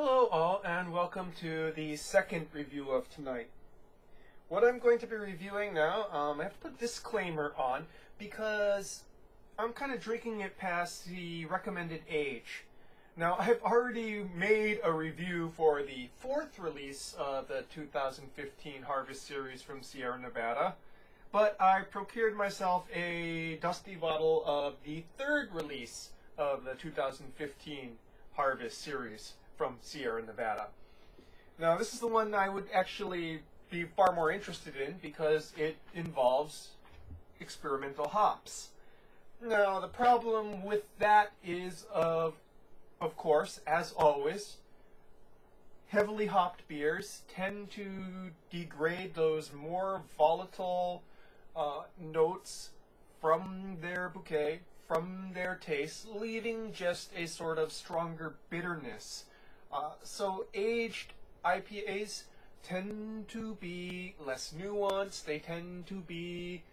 Hello all, and welcome to the second review of tonight. What I'm going to be reviewing now, I have to put a disclaimer on because I'm kind of drinking it past the recommended age. Now, I've already made a review for the fourth release of the 2015 Harvest series from Sierra Nevada, but I procured myself a dusty bottle of the third release of the 2015 Harvest series from Sierra Nevada. Now, this is the one I would actually be far more interested in because it involves experimental hops. Now, the problem with that is, of course, as always, heavily hopped beers tend to degrade those more volatile notes from their bouquet, from their taste, leaving just a sort of stronger bitterness. So aged IPAs tend to be less nuanced. They tend to be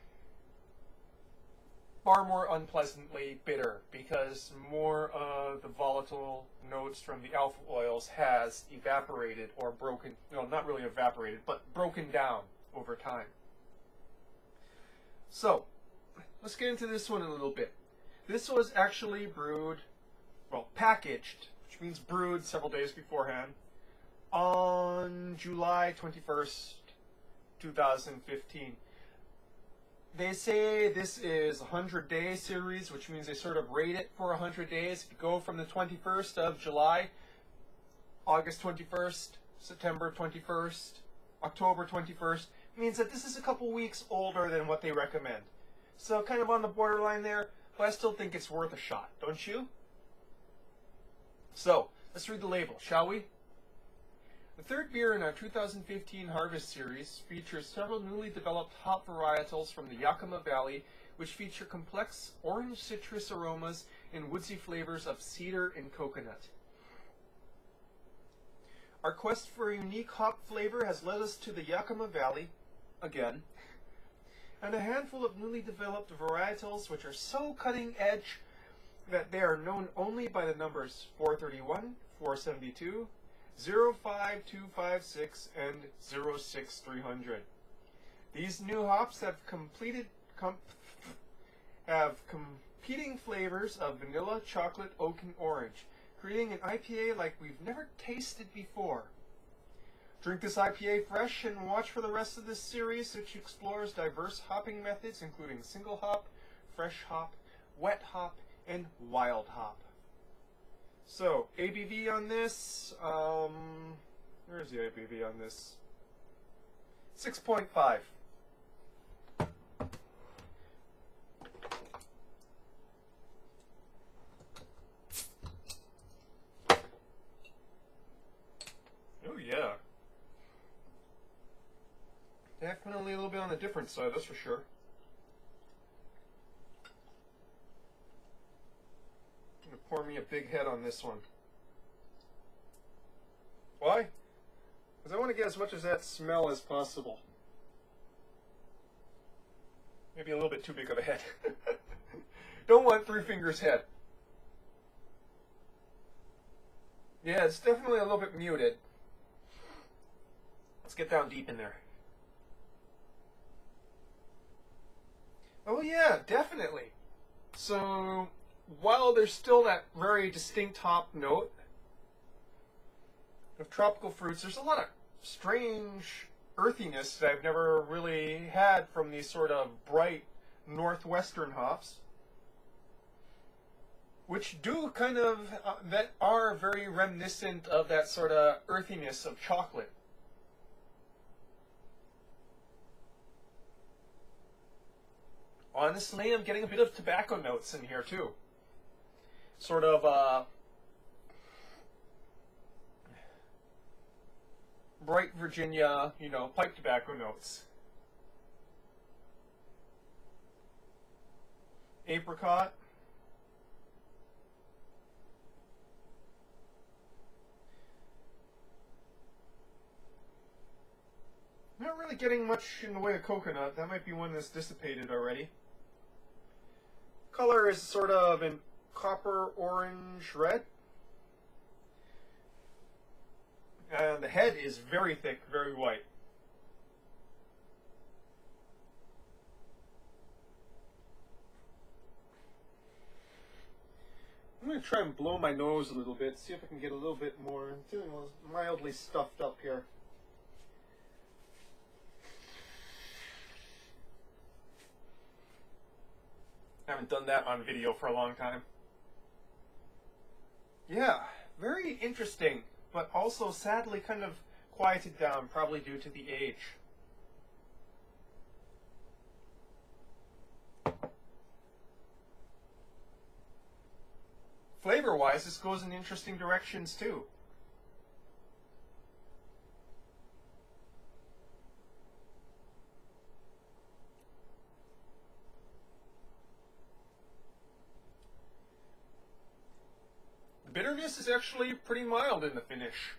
far more unpleasantly bitter because more of the volatile notes from the alpha oils has evaporated or broken, well, not really evaporated, but broken down over time. So, let's get into this one a little bit. This was actually brewed, well, packaged, which means brewed several days beforehand, on July 21st, 2015. They say this is a 100-day series, which means they sort of rate it for 100 days. If you go from the 21st of July, August 21st, September 21st, October 21st, it means that this is a couple weeks older than what they recommend. So kind of on the borderline there, but I still think it's worth a shot, don't you? So, let's read the label, shall we? The third beer in our 2015 Harvest series features several newly developed hop varietals from the Yakima Valley, which feature complex orange citrus aromas and woodsy flavors of cedar and coconut. Our quest for a unique hop flavor has led us to the Yakima Valley, again, and a handful of newly developed varietals which are so cutting edge that they are known only by the numbers 431, 472, 05256, and 06300. These new hops have competing flavors of vanilla, chocolate, oak, and orange, creating an IPA like we've never tasted before. Drink this IPA fresh and watch for the rest of this series, which explores diverse hopping methods including single hop, fresh hop, wet hop, and wild hop. So, ABV on this, where's the ABV on this? 6.5. Oh yeah. Definitely a little bit on the different side, that's for sure. Pour me a big head on this one. Why? Because I want to get as much of that smell as possible. Maybe a little bit too big of a head. Don't want Three Fingers head. Yeah, it's definitely a little bit muted. Let's get down deep in there. Oh yeah, definitely. So, while there's still that very distinct hop note of tropical fruits, there's a lot of strange earthiness that I've never really had from these sort of bright northwestern hops, which do kind of, that are very reminiscent of that sort of earthiness of chocolate. Honestly, I'm getting a bit of tobacco notes in here too. Sort of bright Virginia, pipe tobacco notes. Apricot. Not really getting much in the way of coconut. That might be one that's dissipated already. Color is sort of an copper orange red. and the head is very thick, very white. I'm going to try and blow my nose a little bit, see if I can get a little bit more. I'm feeling mildly stuffed up here. I haven't done that on video for a long time. Yeah, very interesting, but also sadly kind of quieted down, probably due to the age. Flavor-wise, this goes in interesting directions too. The bitterness is actually pretty mild in the finish.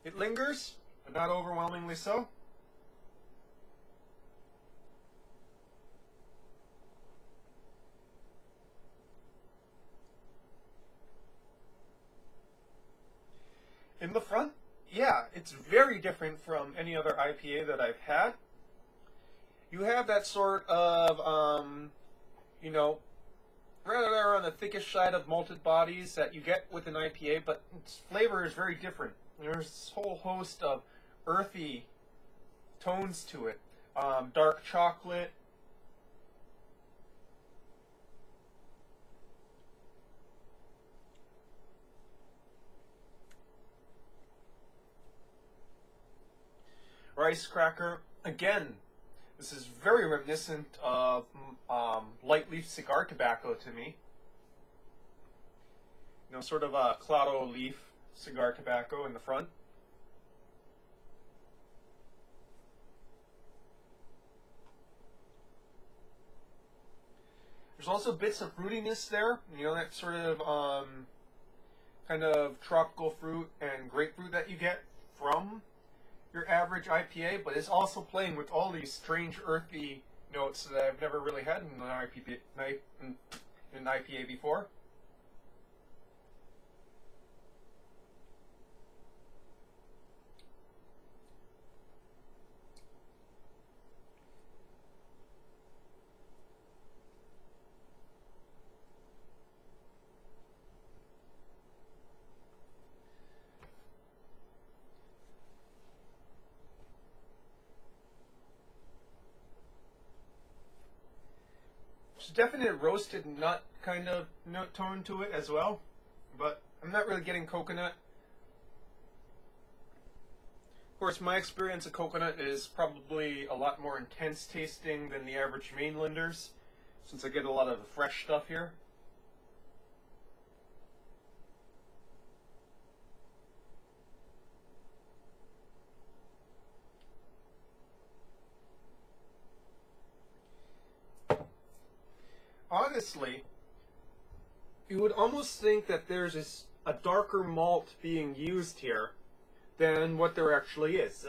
It lingers, but not overwhelmingly so. In the front, yeah, it's very different from any other IPA that I've had. You have that sort of, you know, rather on the thickish side of malted bodies that you get with an IPA, but its flavor is very different. There's this whole host of earthy tones to it. Dark chocolate, rice cracker. Again, this is very reminiscent of light leaf cigar tobacco to me. You know, sort of a claro leaf cigar tobacco in the front. There's also bits of fruitiness there. You know, that sort of kind of tropical fruit and grapefruit that you get from your average IPA, but it's also playing with all these strange earthy notes that I've never really had in an IPA before. There's definite roasted nut kind of note tone to it as well, but I'm not really getting coconut. Of course, my experience of coconut is probably a lot more intense tasting than the average mainlanders, since I get a lot of the fresh stuff here. Honestly, you would almost think that there's a darker malt being used here than what there actually is.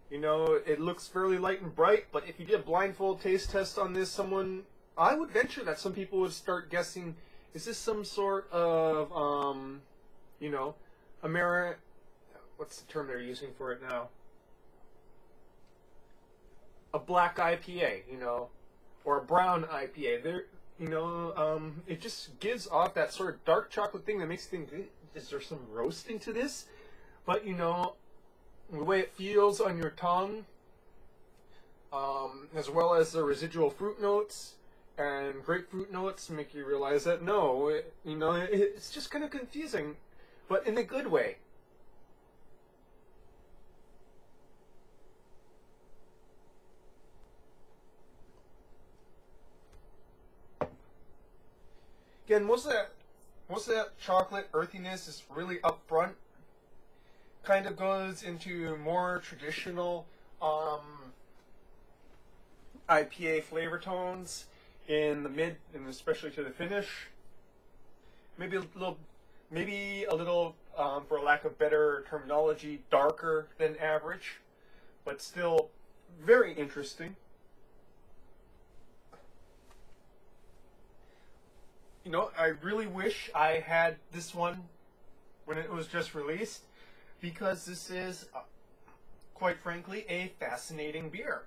You know, it looks fairly light and bright, but if you did a blindfold taste test on this, I would venture that some people would start guessing, is this some sort of, you know, what's the term they're using for it now? A black IPA, you know, or a brown IPA. You know, it just gives off that sort of dark chocolate thing that makes you think, is there some roasting to this? But, you know, the way it feels on your tongue, as well as the residual fruit notes and grapefruit notes, make you realize that no, it's just kind of confusing, but in a good way. Again, most of that chocolate earthiness is really upfront. Kind of goes into more traditional IPA flavor tones in the mid and especially to the finish. Maybe a little, for lack of better terminology, darker than average, but still very interesting. you know, I really wish I had this one when it was just released, because this is, quite frankly, a fascinating beer.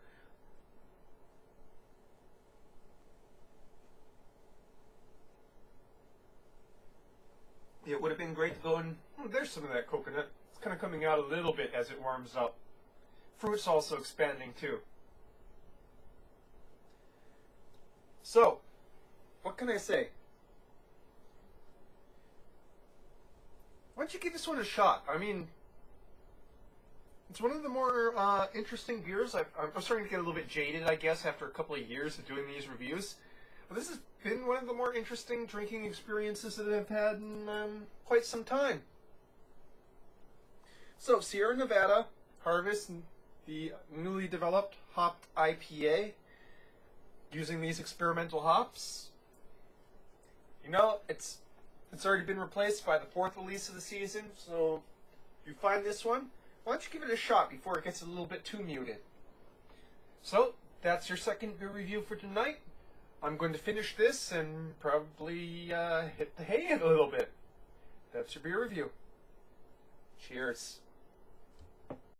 It would have been great to go and, oh, there's some of that coconut. It's kind of coming out a little bit as it warms up. Fruit's also expanding too. So, what can I say? Why don't you give this one a shot? I mean, it's one of the more interesting beers. I'm starting to get a little bit jaded, I guess, after a couple of years of doing these reviews. But this has been one of the more interesting drinking experiences that I've had in quite some time. So, Sierra Nevada Harvest, the newly developed hopped IPA, using these experimental hops. You know, it's already been replaced by the fourth release of the season, so if you find this one, why don't you give it a shot before it gets a little bit too muted. So, that's your second beer review for tonight. I'm going to finish this and probably hit the hay in a little bit. That's your beer review. Cheers.